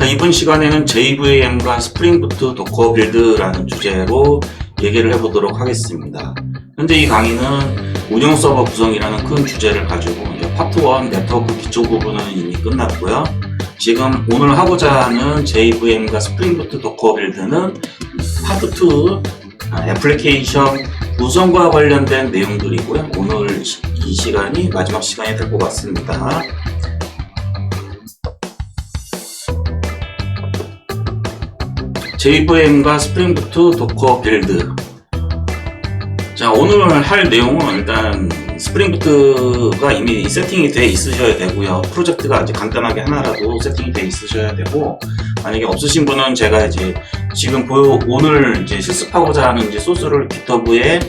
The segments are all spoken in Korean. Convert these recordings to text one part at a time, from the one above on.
자, 이번 시간에는 JVM과 스프링부트 도커 빌드라는 주제로 얘기를 해보도록 하겠습니다. 현재 이 강의는 운영 서버 구성이라는 큰 주제를 가지고 파트 1 네트워크 기초 부분은 이미 끝났고요. 지금 오늘 하고자 하는 JVM과 스프링부트 도커 빌드는 파트 2 애플리케이션 구성과 관련된 내용들이고요. 오늘 이 시간이 마지막 시간이 될 것 같습니다. JVM과 스프링부트 도커 빌드. 자, 오늘 할 내용은 일단 스프링부트가 이미 세팅이 돼 있으셔야 되고요. 프로젝트가 이제 간단하게 하나라도 세팅이 돼 있으셔야 되고, 만약에 없으신 분은 제가 이제 지금 오늘 이제 실습하고자 하는 이제 소스를 GitHub에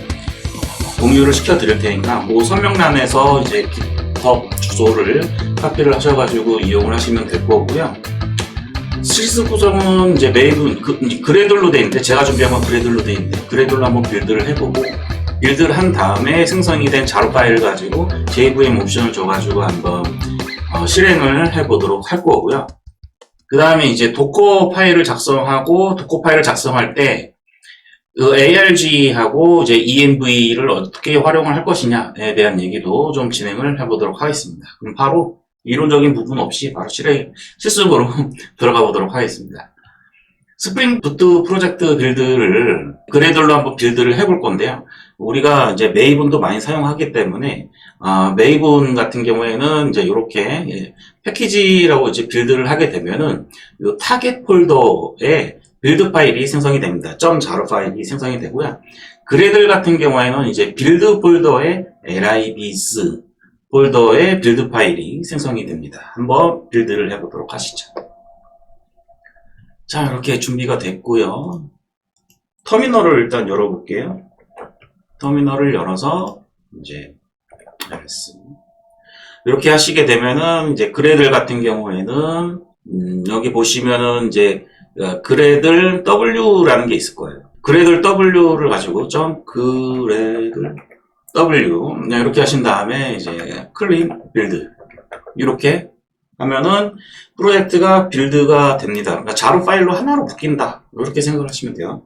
공유를 시켜 드릴 테니까, 설명란에서 이제 GitHub 주소를 카피를 하셔가지고 이용을 하시면 될 거고요. 실습 구성은 이제 메이븐 그래들로 돼 있는데, 제가 준비한 건 그래들로 돼 있는데, 그래들로 한번 빌드를 해보고, 빌드를 한 다음에 생성이 된 자료 파일을 가지고 JVM 옵션을 줘가지고 한번 실행을 해보도록 할 거고요. 그 다음에 이제 도커 파일을 작성하고, 도커 파일을 작성할 때 그 ARG하고 이제 ENV를 어떻게 활용을 할 것이냐에 대한 얘기도 좀 진행을 해보도록 하겠습니다. 그럼 바로 이론적인 부분 없이 바로 실습으로 들어가 보도록 하겠습니다. 스프링부트 프로젝트 빌드를 그래들로 한번 빌드를 해볼 건데요. 우리가 이제 메이븐도 많이 사용하기 때문에 메이븐 같은 경우에는 이제 이렇게 패키지라고 이제 빌드를 하게 되면은 이 타겟 폴더에 빌드 파일이 생성이 됩니다. .jar 파일이 생성이 되고요. 그래들 같은 경우에는 이제 빌드 폴더에 libs 폴더에 빌드 파일이 생성이 됩니다. 한번 빌드를 해보도록 하시죠. 자, 이렇게 준비가 됐고요. 터미널을 일단 열어볼게요. 터미널을 열어서 이제 이렇게 하시게 되면은 이제 그래들 같은 경우에는 여기 보시면은 이제 그래들 W라는 게 있을 거예요. 그래들 W를 가지고 그래들 W 이렇게 하신 다음에 이제 클린 빌드 이렇게 하면은 프로젝트가 빌드가 됩니다. 그러니까 자료 파일로 하나로 묶인다 이렇게 생각을 하시면 돼요.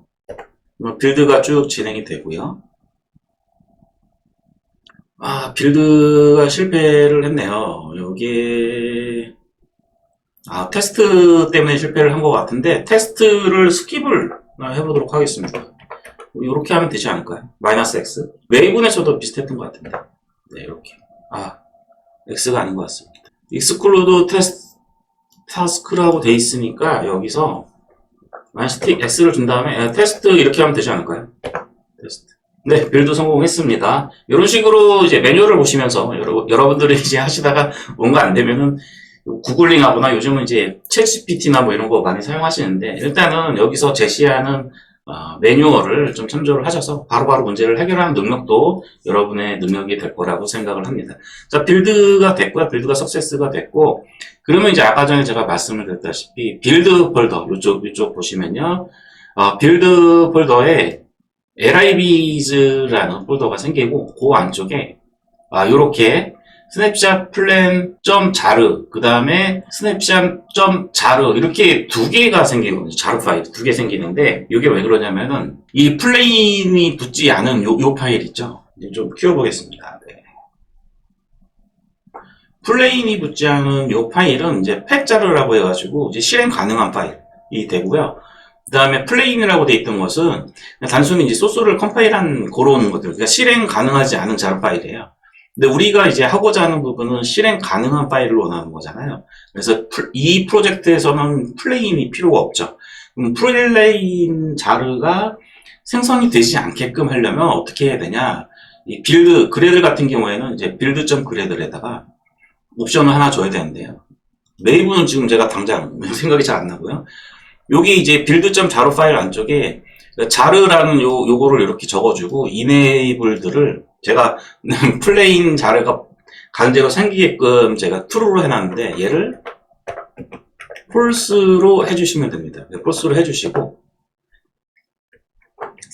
빌드가 쭉 진행이 되고요. 빌드가 실패를 했네요. 여기에 테스트 때문에 실패를 한 것 같은데, 테스트를 스킵을 해보도록 하겠습니다. 이렇게 하면 되지 않을까요? -X. 메이븐에서도 비슷했던 것 같은데. 네, 이렇게. X가 아닌 것 같습니다. exclude task라고 돼 있으니까, 여기서 -X를 준 다음에, 테스트 이렇게 하면 되지 않을까요? 테스트. 네, 빌드 성공했습니다. 이런 식으로 이제 매뉴얼을 보시면서, 여러분들이 이제 하시다가 뭔가 안 되면은, 구글링 하거나 요즘은 이제 챗GPT나 이런 거 많이 사용하시는데, 일단은 여기서 제시하는 매뉴얼을 좀 참조를 하셔서 바로바로 문제를 해결하는 능력도 여러분의 능력이 될 거라고 생각을 합니다. 자, 빌드가 됐고요. 빌드가 석세스가 됐고, 그러면 이제 아까 전에 제가 말씀을 드렸다시피 빌드 폴더, 이쪽 보시면요. 빌드 폴더에 libs라는 폴더가 생기고, 그 안쪽에 요렇게 스냅샷 플랜 .jar 그 다음에 스냅샷 .jar 이렇게 두 개가 생기거든요. jar 파일 두 개 생기는데, 이게 왜 그러냐면은 이 플레인이 붙지 않은 요 파일 있죠. 이제 좀 키워보겠습니다. 네. 플레인이 붙지 않은 요 파일은 이제 팩자르라고 해가지고 이제 실행 가능한 파일이 되고요. 그 다음에 플레인이라고 돼 있던 것은 단순히 이제 소스를 컴파일한 그런 것들, 그러니까 실행 가능하지 않은 jar 파일이에요. 근데 우리가 이제 하고자 하는 부분은 실행 가능한 파일을 원하는 거잖아요. 그래서 이 프로젝트에서는 플레인이 필요가 없죠. 그럼 플레인 자르가 생성이 되지 않게끔 하려면 어떻게 해야 되냐? 이 빌드, 그래들 같은 경우에는 이제 빌드.그래들에다가 옵션을 하나 줘야 되는데요. 메이븐은 지금 제가 당장 생각이 잘 안 나고요. 여기 이제 빌드.jar 파일 안쪽에 자르라는 요거를 이렇게 적어주고, 이네이블드를 제가 플레인 자르가 강제로 생기게끔 제가 true로 해놨는데, 얘를 false로 해주시면 됩니다. false로 해주시고,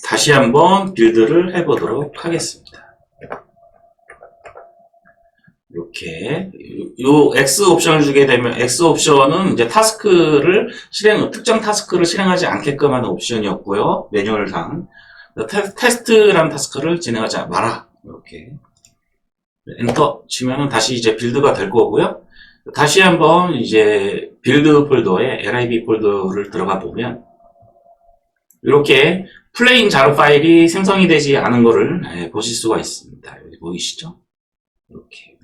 다시 한번 빌드를 해보도록 하겠습니다. 이렇게 요 X 옵션을 주게 되면 X 옵션은 이제 특정 타스크를 실행하지 않게끔 하는 옵션이었고요. 매뉴얼상 테스트라는 타스크를 진행하지 마라. 이렇게 엔터 치면은 다시 이제 빌드가 될 거고요. 다시 한번 이제 빌드 폴더에 lib 폴더를 들어가 보면 이렇게 플레인 자르 파일이 생성이 되지 않은 거를 보실 수가 있습니다. 여기 보이시죠? 이렇게.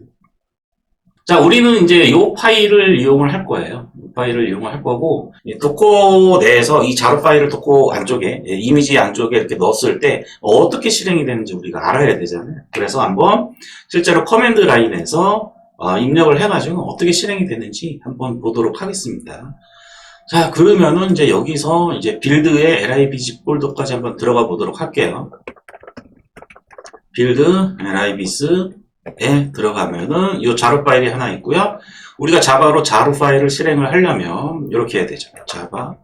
자, 우리는 이제 이 파일을 이용을 할 거예요. 이 파일을 이용을 할 거고, 도커 내에서 이 자르 파일을 도커 안쪽에, 이미지 안쪽에 이렇게 넣었을 때 어떻게 실행이 되는지 우리가 알아야 되잖아요. 그래서 한번 실제로 커맨드 라인에서 입력을 해가지고 어떻게 실행이 되는지 한번 보도록 하겠습니다. 자, 그러면은 이제 여기서 이제 빌드의 libs 폴더까지 한번 들어가 보도록 할게요. 빌드, libs에 들어가면은 이 자르 파일이 하나 있고요. 우리가 자바로 자르 파일을 실행을 하려면 이렇게 해야 되죠. 자바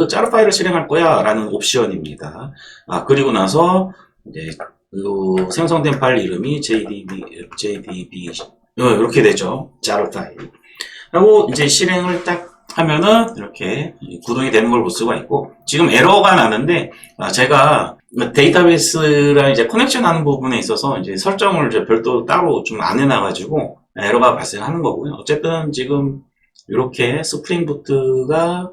자르 파일을 실행할 거야 라는 옵션입니다. 그리고 나서 이제 요 생성된 파일 이름이 jdb 이렇게 되죠. 자르 파일. 하고 이제 실행을 딱 하면은 이렇게 구동이 되는 걸 볼 수가 있고, 지금 에러가 나는데 제가 데이터베이스랑 이제 커넥션 하는 부분에 있어서 이제 설정을 이제 별도 따로 좀 안 해놔가지고 에러가 발생하는 거고요. 어쨌든 지금 이렇게 스프링 부트가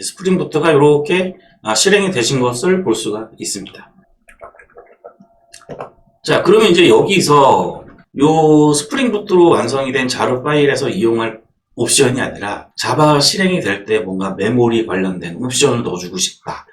스프링 부트가 이렇게 실행이 되신 것을 볼 수가 있습니다. 자, 그러면 이제 여기서 요 스프링 부트로 완성이 된 자르 파일에서 이용할 옵션이 아니라 자바 실행이 될 때 뭔가 메모리 관련된 옵션을 넣어주고 싶다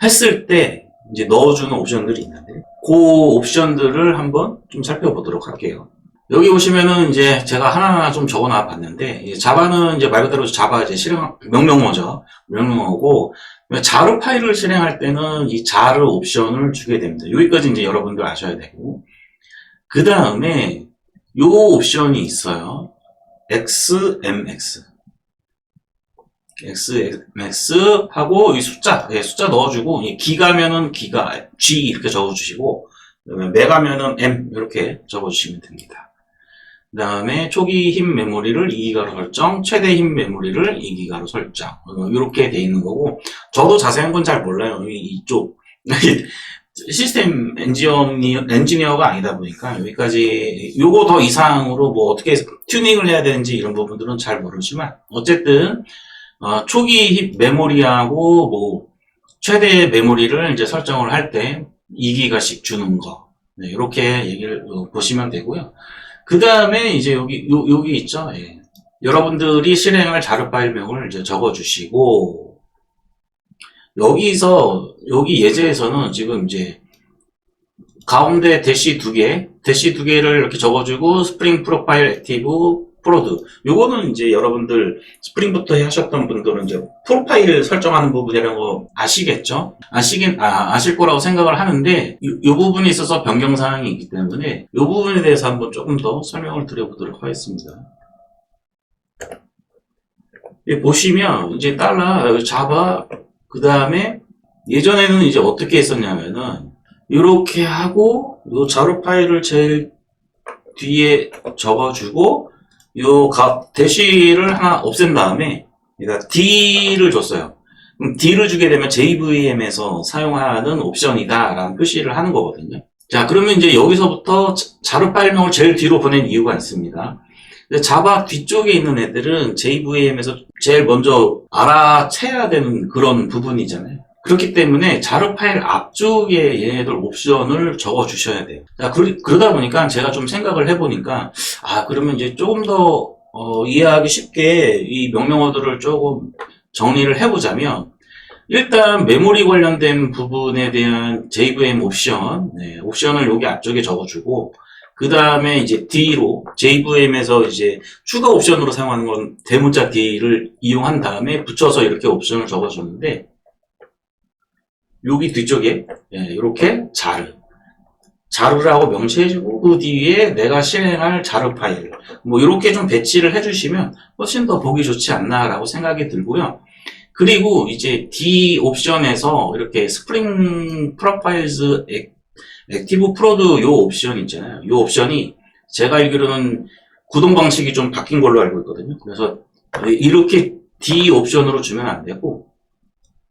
했을 때 이제 넣어주는 옵션들이 있는데, 그 옵션들을 한번 좀 살펴보도록 할게요. 여기 보시면은 이제 제가 하나하나 좀 적어놔 봤는데, 자바는 이제 말 그대로 자바 이제 실행 명령어죠. 명령어고, 자르 파일을 실행할 때는 이 자르 옵션을 주게 됩니다. 여기까지 이제 여러분들 아셔야 되고, 그 다음에 요 옵션이 있어요. XMX 하고 이 숫자 넣어주고, 기가면은 기가 G 이렇게 적어주시고, 그다음에 메가면은 M 이렇게 적어주시면 됩니다. 그 다음에 초기 힘 메모리를 2기가로 설정, 최대 힘 메모리를 2기가로 설정, 이렇게 돼 있는 거고, 저도 자세한 건 잘 몰라요. 이쪽 시스템 엔지니어가 아니다 보니까 여기까지, 요거 더 이상으로 뭐 어떻게 튜닝을 해야 되는지 이런 부분들은 잘 모르지만, 어쨌든 초기 힙 메모리하고 뭐 최대 메모리를 이제 설정을 할 때 2기가씩 주는 거, 이렇게 얘기를 보시면 되고요. 그 다음에 이제 여기 있죠. 여러분들이 실행할 자르 파일명을 이제 적어주시고, 여기 예제에서는 지금 이제 가운데 대시 두 개를 이렇게 적어주고, 스프링 프로파일 액티브 프로드. 요거는 이제 여러분들 스프링부터 하셨던 분들은 이제 프로파일을 설정하는 부분이라는 거 아시겠죠? 아실 거라고 생각을 하는데, 요 부분에 있어서 변경사항이 있기 때문에 요 부분에 대해서 한번 조금 더 설명을 드려보도록 하겠습니다. 보시면 이제 자바, 그 다음에 예전에는 이제 어떻게 했었냐면은 이렇게 하고 요 자르 파일을 제일 뒤에 적어주고 요 대시를 하나 없앤 다음에 그러니까 D를 줬어요. 그럼 D를 주게 되면 JVM에서 사용하는 옵션이다 라는 표시를 하는 거거든요. 자, 그러면 이제 여기서부터 자르 파일명을 제일 뒤로 보낸 이유가 있습니다. 자바 뒤쪽에 있는 애들은 JVM에서 제일 먼저 알아채야 되는 그런 부분이잖아요. 그렇기 때문에 자르 파일 앞쪽에 얘네들 옵션을 적어 주셔야 돼요. 자, 그러다 보니까 제가 좀 생각을 해보니까, 그러면 이제 조금 더 이해하기 쉽게 이 명령어들을 조금 정리를 해보자면, 일단 메모리 관련된 부분에 대한 JVM 옵션을 여기 앞쪽에 적어주고, 그 다음에 이제 D로 JVM에서 이제 추가 옵션으로 사용하는 건 대문자 D를 이용한 다음에 붙여서 이렇게 옵션을 적어줬는데, 여기 뒤쪽에 이렇게 자르라고 명시해주고, 그 뒤에 내가 실행할 자르 파일 뭐 이렇게 좀 배치를 해주시면 훨씬 더 보기 좋지 않나라고 생각이 들고요. 그리고 이제 D 옵션에서 이렇게 스프링 프로파일즈 액티브 프로드 요 옵션 있잖아요. 요 옵션이 제가 알기로는 구동 방식이 좀 바뀐 걸로 알고 있거든요. 그래서 이렇게 D 옵션으로 주면 안 되고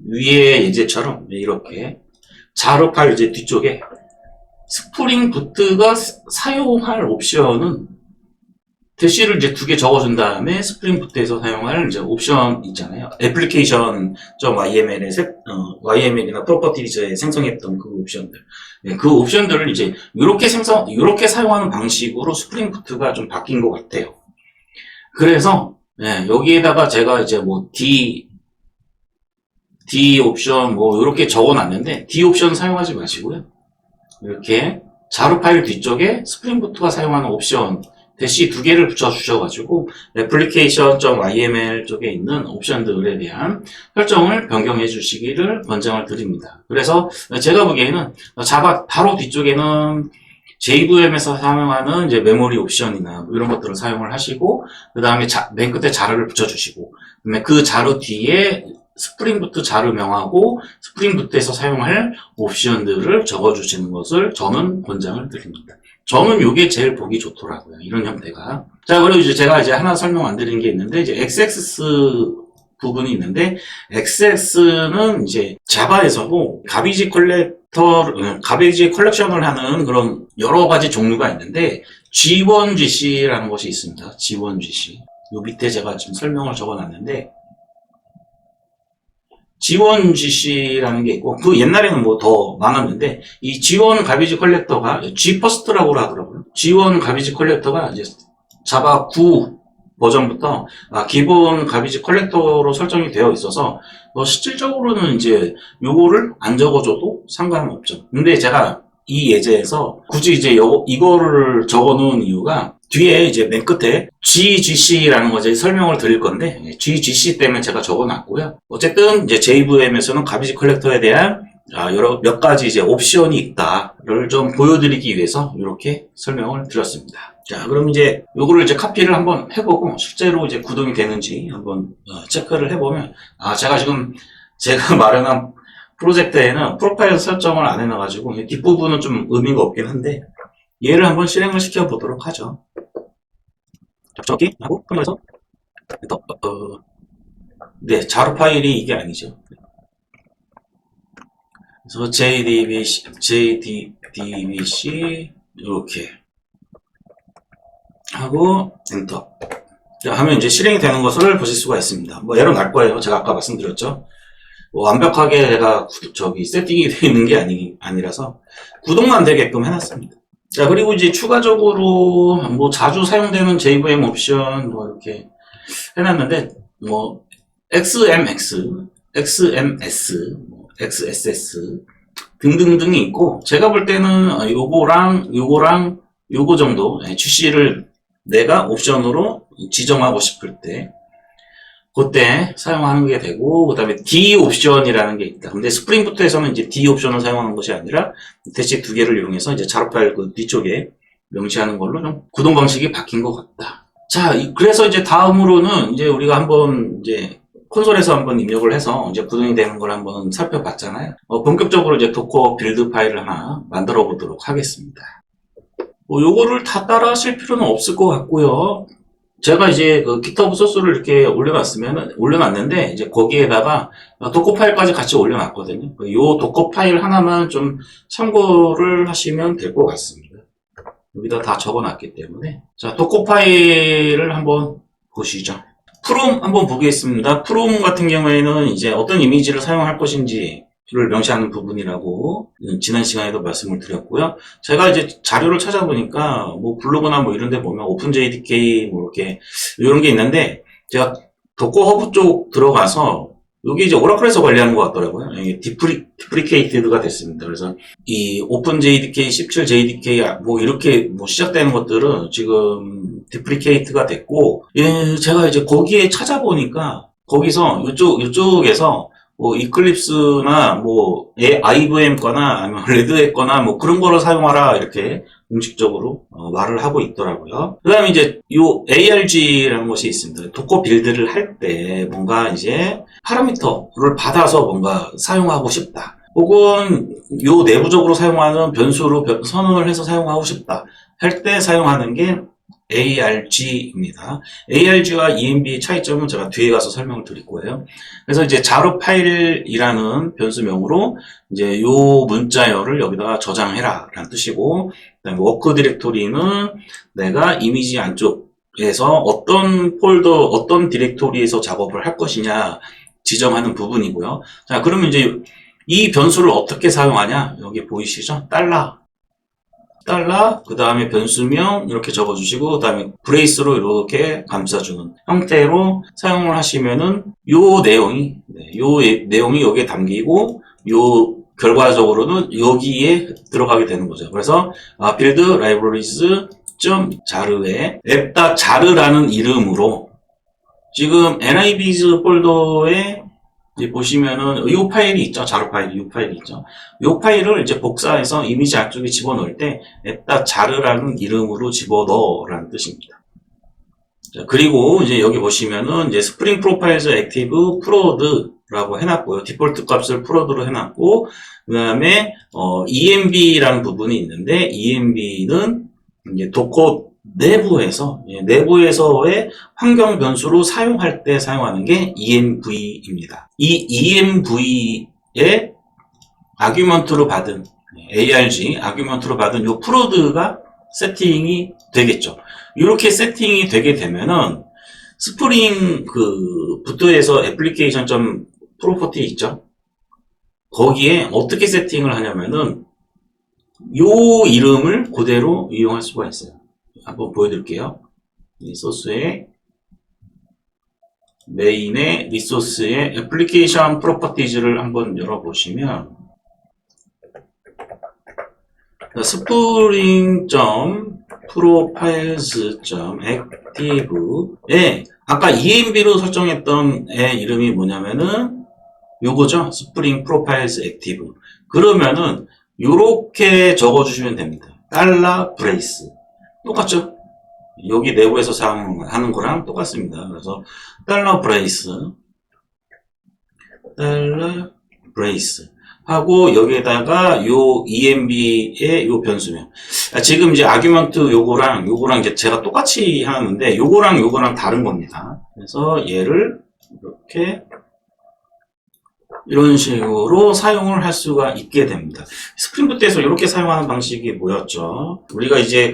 위에 예제처럼 이렇게 자르팔 이제 뒤쪽에 스프링 부트가 사용할 옵션은 대시를 이제 2개 적어준 다음에 스프링 부트에서 사용할 이제 옵션 있잖아요. application.yml에 YML이나 프로퍼티즈에 생성했던 그 옵션들. 네, 그 옵션들을 이제 이렇게 사용하는 방식으로 스프링 부트가 좀 바뀐 것 같아요. 그래서 네, 여기에다가 제가 이제 뭐 D 옵션 뭐 이렇게 적어놨는데 D 옵션 사용하지 마시고요. 이렇게 자루 파일 뒤쪽에 스프링 부트가 사용하는 옵션 대시 2개를 붙여주셔가지고 application.yml 쪽에 있는 옵션들에 대한 설정을 변경해 주시기를 권장을 드립니다. 그래서 제가 보기에는 자바 바로 뒤쪽에는 JVM에서 사용하는 이제 메모리 옵션이나 뭐 이런 것들을 사용을 하시고 그 다음에 맨 끝에 자르를 붙여주시고 그다음에 그 자루 뒤에 스프링 부트 자르명하고 스프링 부트에서 사용할 옵션들을 적어주시는 것을 저는 권장을 드립니다. 저는 이게 제일 보기 좋더라고요. 이런 형태가. 자, 그리고 이제 제가 이제 하나 설명 안 드린 게 있는데, 이제 XX 부분이 있는데, XX는 이제 자바에서도 가비지 컬렉션을 하는 그런 여러 가지 종류가 있는데, G1GC라는 것이 있습니다. G1GC. 요 밑에 제가 지금 설명을 적어 놨는데, G1GC라는 게 있고, 그 옛날에는 뭐 더 많았는데, 이 G1 가비지 컬렉터가 G퍼스트라고 하더라고요. G1 가비지 컬렉터가 이제 자바 9 버전부터 기본 가비지 컬렉터로 설정이 되어 있어서, 실질적으로는 이제 요거를 안 적어줘도 상관없죠. 근데 제가 이 예제에서 굳이 이제 이거를 적어 놓은 이유가, 뒤에 이제 맨 끝에 GGC라는 거 이제 설명을 드릴 건데, GGC 때문에 제가 적어 놨고요. 어쨌든 이제 JVM에서는 가비지 컬렉터에 대한 몇 가지 이제 옵션이 있다를 좀 보여드리기 위해서 이렇게 설명을 드렸습니다. 자, 그럼 이제 요거를 이제 카피를 한번 해보고 실제로 이제 구동이 되는지 한번 체크를 해보면, 제가 마련한 프로젝트에는 프로파일 설정을 안 해놔가지고 뒷부분은 좀 의미가 없긴 한데, 얘를 한번 실행을 시켜보도록 하죠. 적기 하고 컴퓨터에서 네, 자루 파일이 이게 아니죠. 그래서 JDBC 이렇게 하고 엔터. 자, 하면 이제 실행이 되는 것을 보실 수가 있습니다. 뭐 에러 날 거예요. 제가 아까 말씀드렸죠. 완벽하게 제가 세팅이 되어 있는 게 아니라서 구동만 되게끔 해놨습니다. 자, 그리고 이제 추가적으로 뭐 자주 사용되는 JVM 옵션 뭐 이렇게 해놨는데, 뭐 XMX, XMS, XSS 등등등이 있고, 제가 볼 때는 요거랑 요거 정도 GC를 내가 옵션으로 지정하고 싶을 때 그때 사용하는 게 되고, 그 다음에 D 옵션이라는 게 있다. 근데 스프링부트에서는 이제 D 옵션을 사용하는 것이 아니라 대시 2개를 이용해서 이제 자루 파일 그 뒤쪽에 명시하는 걸로 좀 구동 방식이 바뀐 것 같다. 자, 그래서 이제 다음으로는 이제 우리가 한번 이제 콘솔에서 한번 입력을 해서 이제 구동이 되는 걸 한번 살펴봤잖아요. 본격적으로 이제 도커 빌드 파일을 하나 만들어 보도록 하겠습니다. 요거를 다 따라 하실 필요는 없을 것 같고요. 제가 이제 그 GitHub 소스를 이렇게 올려놨는데, 이제 거기에다가 도커 파일까지 같이 올려놨거든요. 요 도커 파일 하나만 좀 참고를 하시면 될 것 같습니다. 여기다 다 적어놨기 때문에. 자, 도커 파일을 한번 보시죠. 프롬 한번 보겠습니다. 프롬 같은 경우에는 이제 어떤 이미지를 사용할 것인지 를 명시하는 부분이라고 지난 시간에도 말씀을 드렸고요. 제가 이제 자료를 찾아보니까 뭐 블로그나 뭐 이런 데 보면 오픈JDK 뭐 이렇게 이런 게 있는데, 제가 도커 허브 쪽 들어가서 여기 이제 오라클에서 관리하는 것 같더라고요. 이게 디프리케이트드가 됐습니다. 그래서 이 오픈JDK, 17JDK 뭐 이렇게 뭐 시작되는 것들은 지금 디프리케이트가 됐고, 제가 이제 거기에 찾아보니까 거기서 이쪽에서 뭐 이클립스나 뭐 IVM 거나 아니면 레드햇 거나 뭐 그런 거를 사용하라 이렇게 공식적으로 말을 하고 있더라고요. 그 다음에 이제 요 ARG라는 것이 있습니다. 도커 빌드를 할 때 뭔가 이제 파라미터를 받아서 뭔가 사용하고 싶다. 혹은 요 내부적으로 사용하는 변수로 선언을 해서 사용하고 싶다 할 때 사용하는 게 ARG입니다. ARG와 ENB의 차이점은 제가 뒤에 가서 설명을 드릴 거예요. 그래서 이제 자료 파일이라는 변수명으로 이제 요 문자열을 여기다가 저장해라 라는 뜻이고, 그다음에 워크 디렉토리는 내가 이미지 안쪽에서 어떤 폴더, 어떤 디렉토리에서 작업을 할 것이냐 지정하는 부분이고요. 자, 그러면 이제 이 변수를 어떻게 사용하냐? 여기 보이시죠? 달러, 그 다음에 변수명 이렇게 적어주시고, 그 다음에 브레이스로 이렇게 감싸주는 형태로 사용을 하시면은 요 내용이, 내용이 여기에 담기고, 요 결과적으로는 여기에 들어가게 되는 거죠. 그래서 build libraries 자르에 앱.자르라는 이름으로 지금 niviz 폴더에 이제 보시면은 이 파일이 있죠. 자료 파일, 이 파일이 있죠. 이 파일을 이제 복사해서 이미지 안쪽에 집어넣을 때 앱.자르라는 이름으로 집어넣으라는 뜻입니다. 자, 그리고 이제 여기 보시면은 이제 스프링 프로파일즈 액티브 프로드라고 해놨고요. 디폴트 값을 프로드로 해놨고, 그 다음에 env라는 부분이 있는데, env는 이제 도커 내부에서의 환경 변수로 사용할 때 사용하는 게 env입니다. 이 env의 아규먼트로 받은 arg 아규먼트로 받은 요 프로드가 세팅이 되겠죠. 이렇게 세팅이 되게 되면은 스프링 부트에서 애플리케이션 점 프로퍼티 있죠. 거기에 어떻게 세팅을 하냐면은 요 이름을 그대로 이용할 수가 있어요. 한번 보여드릴게요. 리소스의 메인의 리소스의 애플리케이션 프로퍼티즈를 한번 열어보시면 spring.profiles.active에 아까 env로 설정했던 애 이름이 뭐냐면은 요거죠. spring profiles active. 그러면은 요렇게 적어주시면 됩니다. $brace. 똑같죠? 여기 내부에서 사용하는 거랑 똑같습니다. 그래서 $brace 하고 여기에다가 요 env의 요 변수명. 지금 이제 아규먼트 요거랑 이제 제가 똑같이 하는데 요거랑 다른 겁니다. 그래서 얘를 이렇게 이런 식으로 사용을 할 수가 있게 됩니다. 스프링부트에서 이렇게 사용하는 방식이 뭐였죠? 우리가 이제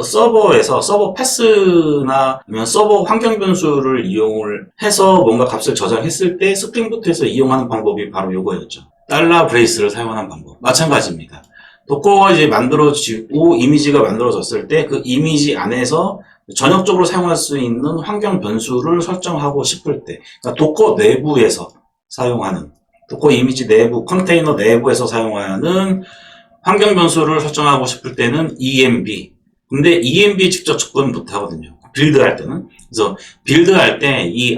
서버에서 서버 패스나 아니면 서버 환경 변수를 이용을 해서 뭔가 값을 저장했을 때 스프링부트에서 이용하는 방법이 바로 이거였죠. $brace를 사용하는 방법. 마찬가지입니다. 도커가 이제 만들어지고 이미지가 만들어졌을 때 그 이미지 안에서 전역적으로 사용할 수 있는 환경 변수를 설정하고 싶을 때, 그러니까 도커 내부에서 사용하는, 도커 이미지 내부, 컨테이너 내부에서 사용하는 환경 변수를 설정하고 싶을 때는 env. 근데 env 직접 접근 못 하거든요. 빌드 할 때는. 그래서 빌드 할 때 이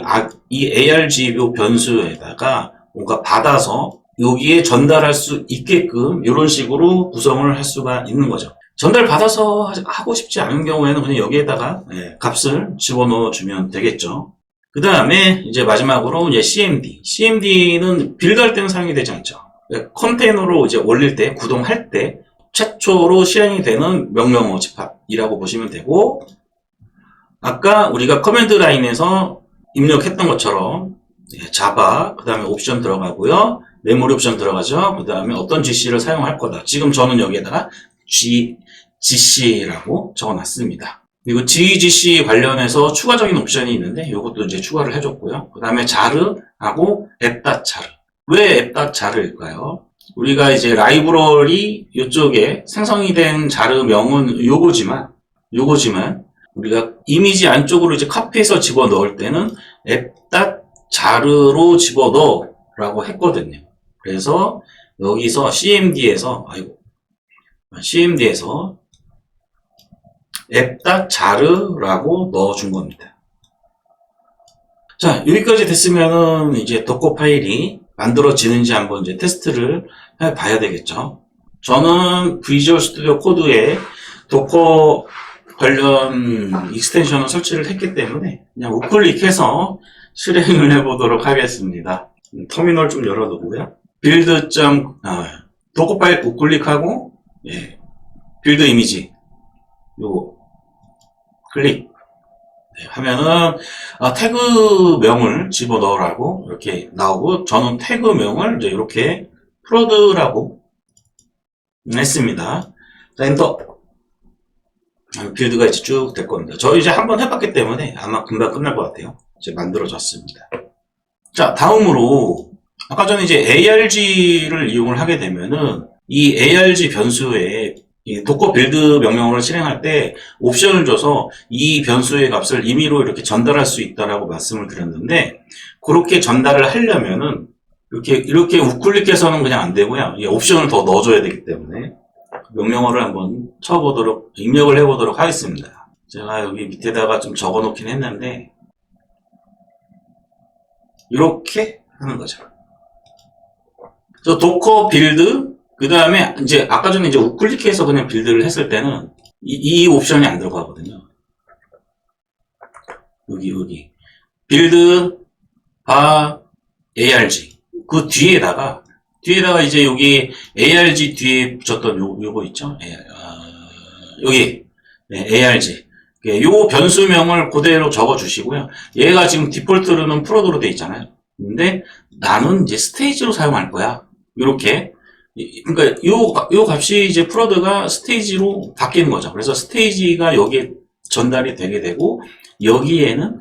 arg 변수에다가 뭔가 받아서 여기에 전달할 수 있게끔 이런 식으로 구성을 할 수가 있는 거죠. 전달 받아서 하고 싶지 않은 경우에는 그냥 여기에다가 값을 집어넣어 주면 되겠죠. 그 다음에 이제 마지막으로 이제 CMD는 빌드할 때는 사용이 되지 않죠. 컨테이너로 이제 올릴 때, 구동할 때 최초로 실행이 되는 명령어 집합이라고 보시면 되고, 아까 우리가 커맨드 라인에서 입력했던 것처럼 자바, 그 다음에 옵션 들어가고요, 메모리 옵션 들어가죠. 그 다음에 어떤 GC를 사용할 거다. 지금 저는 여기에다가 GC라고 적어놨습니다. 그리고 GGC 관련해서 추가적인 옵션이 있는데 이것도 이제 추가를 해줬고요. 그 다음에 자르하고 앱.자르. 왜 앱.자르일까요? 우리가 이제 라이브러리 이쪽에 생성이 된 자르명은 요거지만 우리가 이미지 안쪽으로 이제 카피해서 집어넣을 때는 앱.자르로 집어넣으라고 했거든요. 그래서 여기서 CMD에서 앱.자르라고 넣어준 겁니다. 자, 여기까지 됐으면은 이제 도커 파일이 만들어지는지 한번 이제 테스트를 해봐야 되겠죠. 저는 비주얼 스튜디오 코드에 도커 관련 익스텐션을 설치를 했기 때문에 그냥 우클릭해서 실행을 해보도록 하겠습니다. 터미널 좀 열어두고요. 빌드 도커 파일 우클릭하고, 예, 빌드 이미지, 요거, 클릭. 네, 하면은, 태그명을 집어넣으라고 이렇게 나오고, 저는 태그명을 이제 이렇게 프로드라고 했습니다. 자, 엔터. 빌드가 이제 쭉 될 겁니다. 저 이제 한번 해봤기 때문에 아마 금방 끝날 것 같아요. 이제 만들어졌습니다. 자, 다음으로, 아까 전에 이제 ARG를 이용을 하게 되면은, 이 ARG 변수에 이 도커 빌드 명령어를 실행할 때 옵션을 줘서 이 변수의 값을 임의로 이렇게 전달할 수 있다라고 말씀을 드렸는데, 그렇게 전달을 하려면은 이렇게 우클릭해서는 그냥 안 되고요. 이 옵션을 더 넣어줘야 되기 때문에 명령어를 한번 입력을 해보도록 하겠습니다. 제가 여기 밑에다가 좀 적어 놓긴 했는데, 이렇게 하는 거죠. 저 도커 빌드, 그 다음에 이제 아까 전에 이제 우클릭해서 그냥 빌드를 했을 때는 이 옵션이 안 들어가거든요. 여기 빌드 ARG 그 뒤에다가 이제 여기 ARG 뒤에 붙였던 요거 있죠? 여기 네, ARG 요 변수명을 그대로 적어 주시고요. 얘가 지금 디폴트로는 프로드로 돼 있잖아요. 근데 나는 이제 스테이지로 사용할 거야. 이렇게. 그러니까 요 값이 이제 프로드가 스테이지로 바뀌는 거죠. 그래서 스테이지가 여기에 전달이 되게 되고, 여기에는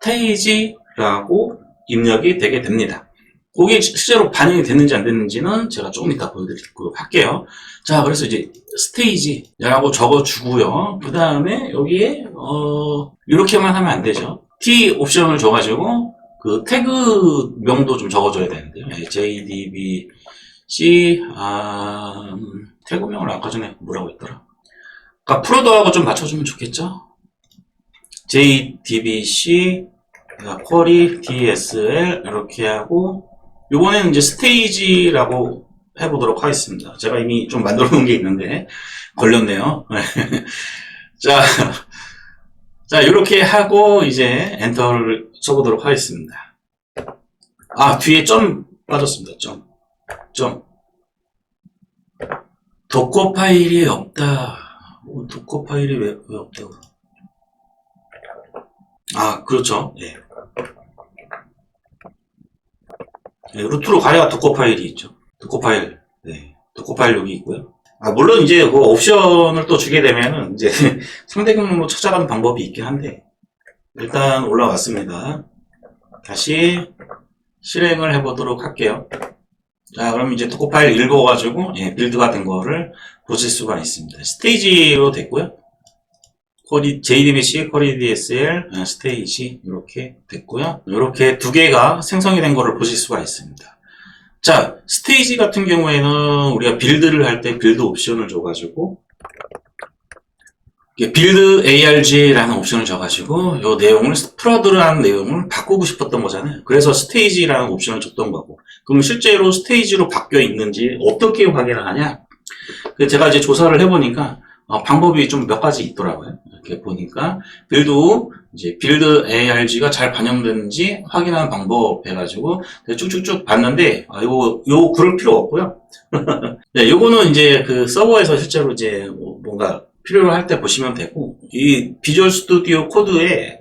스테이지라고 입력이 되게 됩니다. 그게 실제로 반영이 됐는지 안 됐는지는 제가 조금 이따 보여드리도록 할게요. 자, 그래서 이제 스테이지라고 적어주고요. 그 다음에 여기에 이렇게만 하면 안 되죠. T 옵션을 줘가지고 그 태그 명도 좀 적어줘야 되는데요. JDBC 태그명을 아까 전에 뭐라고 했더라? 그러니까 프로드하고 좀 맞춰주면 좋겠죠? JDBC 쿼리 DSL 이렇게 하고, 요번에는 이제 스테이지라고 해보도록 하겠습니다. 제가 이미 좀 만들어 놓은 게 있는데 걸렸네요. 자, 이렇게 하고 이제 엔터를 쳐보도록 하겠습니다. 뒤에 점 빠졌습니다. 점. 도커 파일이 없다. 도커 파일이 왜 없다고? 그렇죠. 예. 네, 루트로 가야 도커 파일이 있죠. 도커 파일. 네. 도커 파일 여기 있고요. 물론 이제 그 옵션을 또 주게 되면은 이제 상대 경로로 찾아가는 방법이 있긴 한데, 일단 올라왔습니다. 다시 실행을 해보도록 할게요. 자, 그럼 이제 도커 파일 읽어가지고, 빌드가 된 거를 보실 수가 있습니다. 스테이지로 됐고요. JDBC, 쿼리 DSL, 스테이지 이렇게 됐고요. 이렇게 두 개가 생성이 된 거를 보실 수가 있습니다. 자, 스테이지 같은 경우에는 우리가 빌드를 할 때 빌드 옵션을 줘가지고 빌드 ARG라는 옵션을 줘가지고 이 내용을 프로드라는 내용을 바꾸고 싶었던 거잖아요. 그래서 스테이지라는 옵션을 줬던 거고, 그럼 실제로 스테이지로 바뀌어 있는지 어떻게 확인을 하냐? 제가 이제 조사를 해보니까 방법이 좀 몇 가지 있더라고요. 이렇게 보니까 빌드 ARG가 잘 반영되는지 확인하는 방법 해가지고 쭉쭉쭉 봤는데, 요 그럴 필요 없고요. 네, 요거는 이제 그 서버에서 실제로 이제 뭔가 필요로 할 때 보시면 되고, 이 비주얼 스튜디오 코드에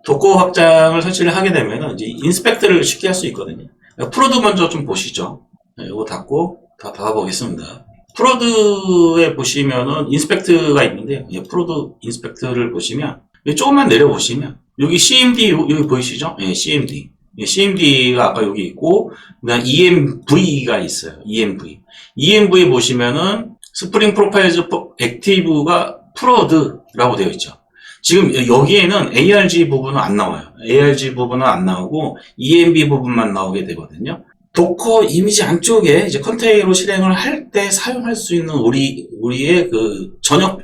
도커 확장을 설치를 하게 되면 이제 인스펙트를 쉽게 할 수 있거든요. 프로드 먼저 좀 보시죠. 네, 요거 닫고 닫아보겠습니다. 프로드에 보시면은 인스펙트가 있는데요. 프로드 인스펙트를 보시면 조금만 내려보시면 여기 CMD 여기 보이시죠? CMD. CMD가 아까 여기 있고, 그다음 EMV가 있어요. EMV 보시면은 스프링 프로파일즈 액티브가 프로드라고 되어 있죠. 지금 여기에는 ARG 부분은 안 나와요. ARG 부분은 안 나오고 EMV 부분만 나오게 되거든요. 도커 이미지 안쪽에 이제 컨테이너로 실행을 할 때 사용할 수 있는 우리의 그 전역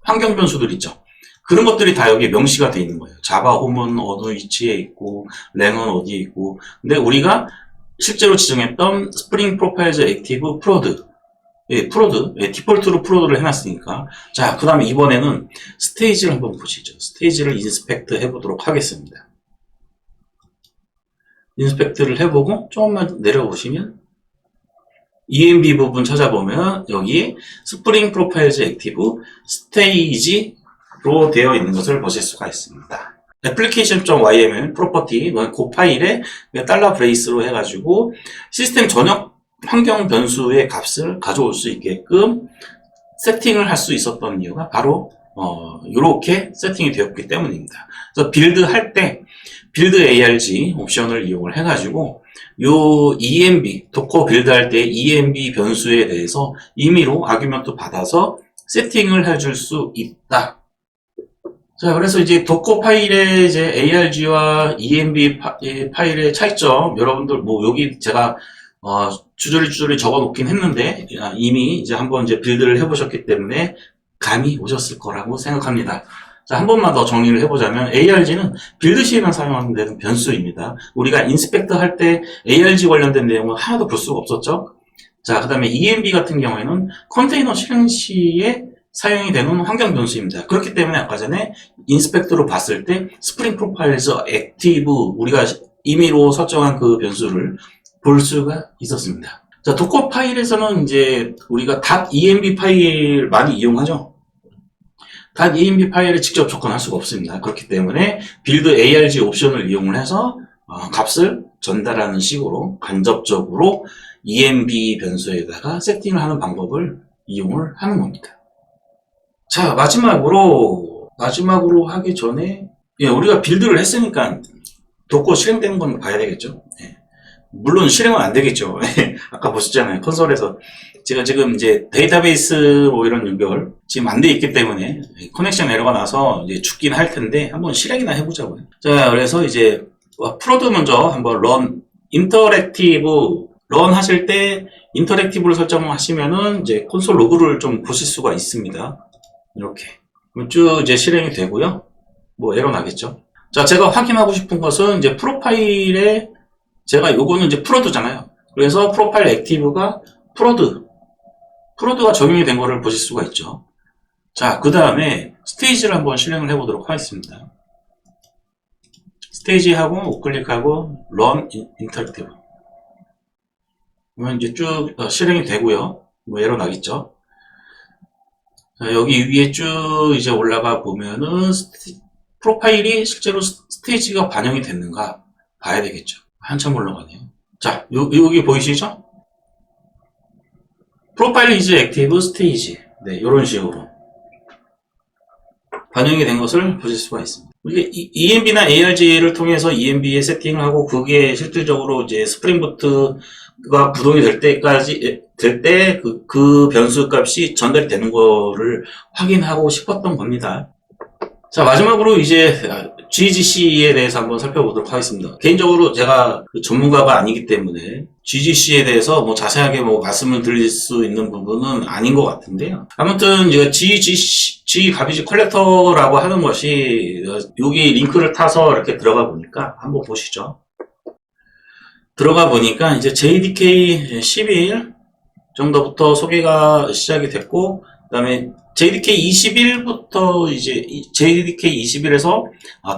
환경 변수들 있죠. 그런 것들이 다 여기 명시가 되어 있는 거예요. 자바 홈은 어느 위치에 있고, 랭은 어디에 있고. 근데 우리가 실제로 지정했던 스프링 프로파일즈 액티브 프로드. 디폴트로 프로드를 해놨으니까. 자, 그 다음에 이번에는 스테이지를 한번 보시죠. 스테이지를 인스펙트 해보도록 하겠습니다. 인스펙트를 해보고 조금만 내려오시면 ENB bu분 찾아보면 여기 스프링 프로파일즈 액티브 스테이지로 되어 있는 것을 보실 수가 있습니다. application.yml 프로퍼티 그 파일에 달러 브레이스로 해가지고 시스템 전역 환경 변수의 값을 가져올 수 있게끔 세팅을 할 수 있었던 이유가 바로 이렇게 세팅이 되었기 때문입니다. 그래서 빌드 할 때 빌드 ARG 옵션을 이용을 해가지고 요 ENB 도커 빌드 할 때 ENB 변수에 대해서 임의로 아규먼트 받아서 세팅을 해줄 수 있다. 자, 그래서 이제 도커 파일의 이제 ARG와 ENB 파일의 차이점, 여러분들 뭐 여기 제가 주저리 적어 놓긴 했는데 이미 이제 한번 이제 빌드를 해보셨기 때문에 감이 오셨을 거라고 생각합니다. 자, 한 번만 더 정리를 해보자면 ARG는 빌드 시에만 사용하는 데는 변수입니다. 우리가 인스펙터 할 때 ARG 관련된 내용은 하나도 볼 수가 없었죠. 자, 그 다음에 ENB 같은 경우에는 컨테이너 실행 시에 사용이 되는 환경 변수입니다. 그렇기 때문에 아까 전에 인스펙터로 봤을 때 스프링 프로파일즈 액티브 우리가 임의로 설정한 그 변수를 볼 수가 있었습니다. 자, 도커 파일에서는 이제 우리가 .env 파일 많이 이용하죠. .env 파일에 직접 접근할 수가 없습니다. 그렇기 때문에 빌드 ARG 옵션을 이용을 해서 값을 전달하는 식으로 간접적으로 env 변수에다가 세팅을 하는 방법을 이용을 하는 겁니다. 자, 마지막으로 하기 전에 우리가 빌드를 했으니까 도커 실행되는 건 봐야 되겠죠. 물론 실행은 안 되겠죠. 아까 보셨잖아요. 콘솔에서 제가 지금 이제 데이터베이스 뭐 이런 연결 지금 안 돼 있기 때문에 커넥션 에러가 나서 이제 죽긴 할 텐데 한번 실행이나 해보자고요. 자, 그래서 이제 프로드 먼저 한번 런 인터랙티브 런 하실 때 인터랙티브를 설정하시면은 이제 콘솔 로그를 좀 보실 수가 있습니다. 이렇게 쭉 이제 실행이 되고요. 뭐 에러 나겠죠. 자, 제가 확인하고 싶은 것은 이제 프로파일에 제가 요거는 이제 프로드잖아요. 그래서 프로파일 액티브가 프로드가 적용이 된 거를 보실 수가 있죠. 자, 그 다음에 스테이지를 한번 실행을 해보도록 하겠습니다. 스테이지하고 우클릭하고 런 인터랙티브. 그러면 이제 쭉 실행이 되고요. 뭐 에러 나겠죠. 자, 여기 위에 쭉 이제 올라가 보면은 프로파일이 실제로 스테이지가 반영이 됐는가 봐야 되겠죠. 한참 올라가네요. 자, 여기 보이시죠? 프로파일 이즈 액티브 스테이지. 네, 이런 식으로 반영이 된 것을 보실 수가 있습니다. 이게 ENB나 ARG를 통해서 ENB에 세팅을 하고 그게 실질적으로 이제 스프링 부트가 구동이 될 때까지 그 변수 값이 전달이 되는 거를 확인하고 싶었던 겁니다. 자, 마지막으로 이제 GGC에 대해서 한번 살펴보도록 하겠습니다. 개인적으로 제가 전문가가 아니기 때문에 GGC에 대해서 뭐 자세하게 뭐 말씀을 드릴 수 있는 부분은 아닌 것 같은데요. 아무튼 이제 G 가비지 컬렉터라고 하는 것이 여기 링크를 타서 이렇게 들어가 보니까 한번 보시죠. 들어가 보니까 이제 JDK 11 정도부터 소개가 시작이 됐고, 그 다음에 JDK 21부터 이제 JDK 21에서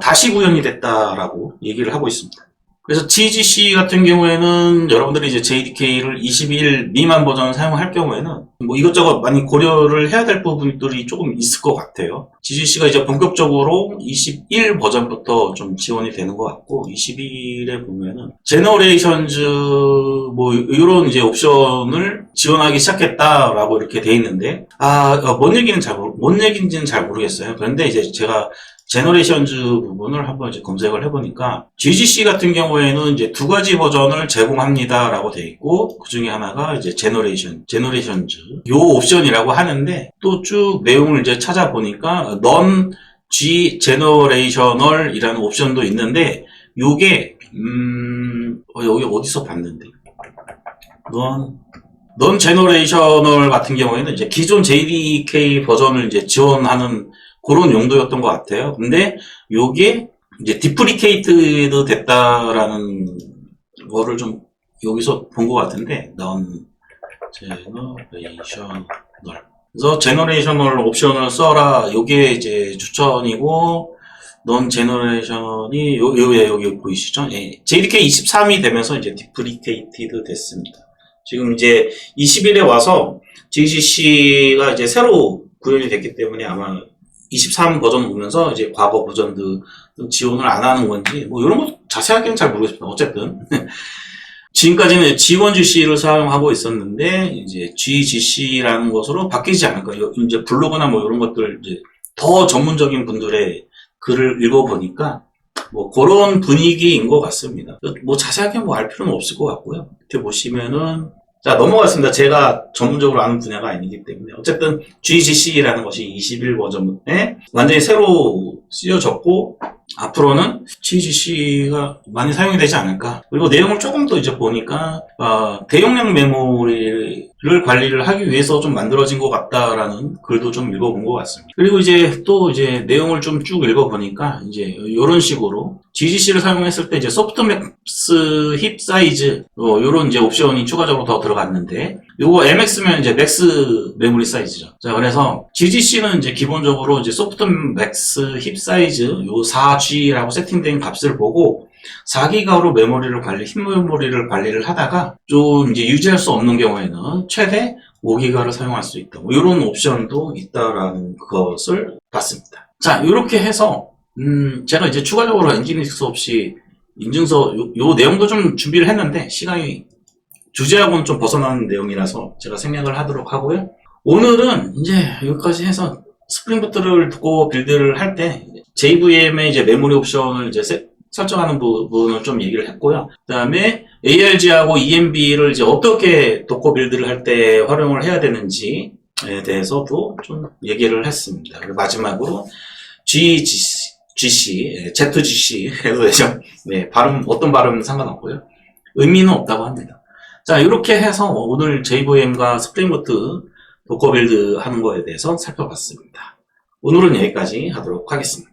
다시 구현이 됐다라고 얘기를 하고 있습니다. 그래서 GGC 같은 경우에는 여러분들이 이제 JDK를 21 미만 버전을 사용할 경우에는 뭐 이것저것 많이 고려를 해야 될 부분들이 조금 있을 것 같아요. GGC가 이제 본격적으로 21 버전부터 좀 지원이 되는 것 같고, 21에 보면은 제너레이션즈 뭐 이런 이제 옵션을 지원하기 시작했다라고 이렇게 돼 있는데, 뭔 얘기인지는 잘 모르겠어요. 그런데 이제 제가 제너레이션즈 부분을 한번 이제 검색을 해보니까 GGC 같은 경우에는 이제 두 가지 버전을 제공합니다라고 돼 있고, 그 중에 하나가 이제 제너레이션즈 요 옵션이라고 하는데, 또 쭉 내용을 이제 찾아보니까 non G generational 이라는 옵션도 있는데, 요게 여기 어디서 봤는데 non generational 같은 경우에는 이제 기존 JDK 버전을 이제 지원하는 그런 용도였던 것 같아요. 근데 요게 이제 디프리케이트도 됐다라는 거를 좀 여기서 본 것 같은데, non generational. 그래서 제너레이셔널 옵션을 써라. 요게 이제 추천이고, non generation이 여기 보이시죠? 예. JDK 23이 되면서 이제 디프리케이티드 됐습니다. 지금 이제 20일에 와서 GCC가 이제 새로 구현이 됐기 때문에 아마 23 버전 오면서 이제 과거 버전도 지원을 안 하는 건지 뭐 이런 거 자세하게는 잘 모르겠습니다. 어쨌든 지금까지는 G1GC를 사용하고 있었는데 이제 GCC라는 것으로 바뀌지 않을까. 이제 블로그나 뭐 이런 것들 이제 더 전문적인 분들의 글을 읽어보니까 뭐 그런 분위기인 것 같습니다. 뭐 자세하게 뭐 알 필요는 없을 것 같고요. 밑에 보시면은 자 넘어가겠습니다. 제가 전문적으로 아는 분야가 아니기 때문에 어쨌든 GCC라는 것이 21 버전에 완전히 새로 쓰여졌고 앞으로는 GCC가 많이 사용이 되지 않을까. 그리고 내용을 조금 더 이제 보니까 대용량 메모리를 관리를 하기 위해서 좀 만들어진 것 같다라는 글도 좀 읽어본 것 같습니다. 그리고 이제 또 이제 내용을 좀 쭉 읽어보니까 이제 이런 식으로 GCC를 사용했을 때 이제 소프트맥스 힙 사이즈 이런 이제 옵션이 추가적으로 더 들어갔는데 요거 MX면 이제 맥스 메모리 사이즈죠. 자 그래서 GCC는 이제 기본적으로 이제 소프트맥스 힙 사이즈 요 4G라고 세팅된 값을 보고 4기가로 힙 메모리를 관리를 하다가 좀 이제 유지할 수 없는 경우에는 최대 5기가를 사용할 수 있다. 뭐 이런 옵션도 있다라는 것을 봤습니다. 자, 이렇게 해서 제가 이제 추가적으로 엔지니어링 없이 인증서 요 내용도 좀 준비를 했는데 시간이 주제하고는 좀 벗어나는 내용이라서 제가 생략을 하도록 하고요. 오늘은 이제 여기까지 해서 스프링부트를 듣고 빌드를 할 때 JVM의 이제 메모리 옵션을 이제 설정하는 부분을 좀 얘기를 했고요. 그 다음에 ARG하고 ENB를 이제 어떻게 도커 빌드를 할 때 활용을 해야 되는지에 대해서도 좀 얘기를 했습니다. 그리고 마지막으로 ZGC 해도 되죠. 네, 어떤 발음은 상관없고요. 의미는 없다고 합니다. 자, 이렇게 해서 오늘 JVM과 스프링부트 도커 빌드 하는 거에 대해서 살펴봤습니다. 오늘은 여기까지 하도록 하겠습니다.